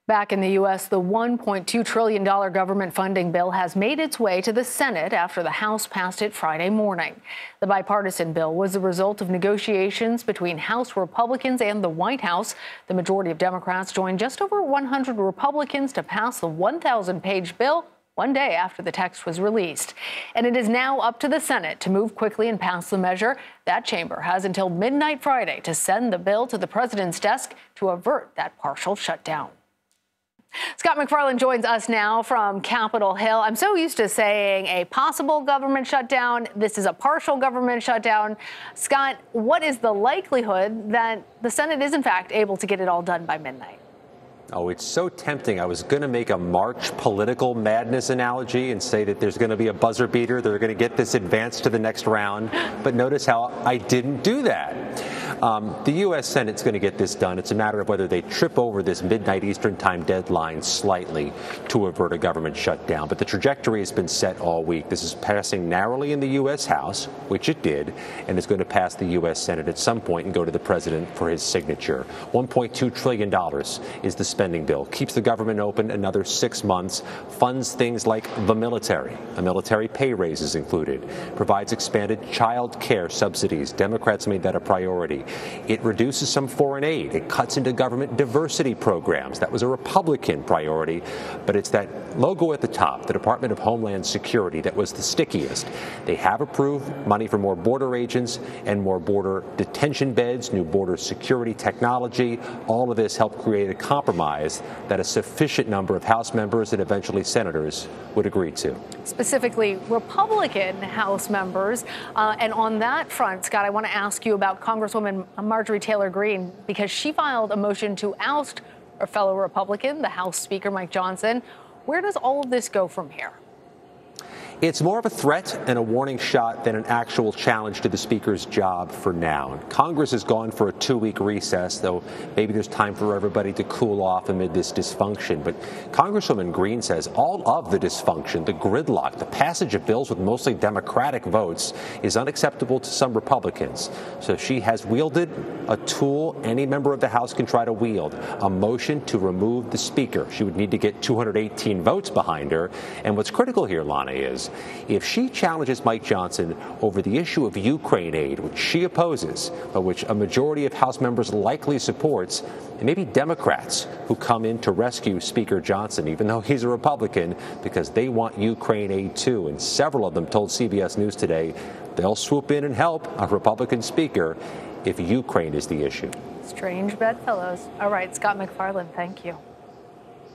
Back in the U.S., the $1.2 trillion government funding bill has made its way to the Senate after the House passed it Friday morning. The bipartisan bill was the result of negotiations between House Republicans and the White House. The majority of Democrats joined just over 100 Republicans to pass the 1,000-page bill one day after the text was released. And it is now up to the Senate to move quickly and pass the measure. That chamber has until midnight Friday to send the bill to the president's desk to avert that partial shutdown. Scott MacFarlane joins us now from Capitol Hill. I'm so used to saying a possible government shutdown. This is a partial government shutdown. Scott, what is the likelihood that the Senate is, in fact, able to get it all done by midnight? Oh, it's so tempting. I was going to make a March political madness analogy and say that there's going to be a buzzer beater. They're going to get this advanced to the next round. But notice how I didn't do that. The U.S. Senate's going to get this done. It's a matter of whether they trip over this midnight Eastern time deadline slightly to avert a government shutdown. But the trajectory has been set all week. This is passing narrowly in the U.S. House, which it did, and it's going to pass the U.S. Senate at some point and go to the president for his signature. $1.2 trillion is the spending bill. Keeps the government open another 6 months, funds things like the military. A military pay raise is included. Provides expanded child care subsidies. Democrats made that a priority. It reduces some foreign aid. It cuts into government diversity programs. That was a Republican priority, but it's that logo at the top, the Department of Homeland Security, that was the stickiest. They have approved money for more border agents and more border detention beds, new border security technology. All of this helped create a compromise that a sufficient number of House members and eventually senators would agree to. Specifically, Republican House members. And on that front, Scott, I want to ask you about Congresswoman Marjorie Taylor Greene, because she filed a motion to oust her fellow Republican, the House Speaker Mike Johnson. Where does all of this go from here? It's more of a threat and a warning shot than an actual challenge to the Speaker's job for now. Congress has gone for a 2-week recess, though maybe there's time for everybody to cool off amid this dysfunction. But Congresswoman Greene says all of the dysfunction, the gridlock, the passage of bills with mostly Democratic votes is unacceptable to some Republicans. So she has wielded a tool any member of the House can try to wield, a motion to remove the Speaker. She would need to get 218 votes behind her. And what's critical here, Lana, is if she challenges Mike Johnson over the issue of Ukraine aid, which she opposes, but which a majority of House members likely supports, it may be Democrats who come in to rescue Speaker Johnson, even though he's a Republican, because they want Ukraine aid too. And several of them told CBS News today they'll swoop in and help a Republican speaker if Ukraine is the issue. Strange bedfellows. All right, Scott MacFarlane, thank you.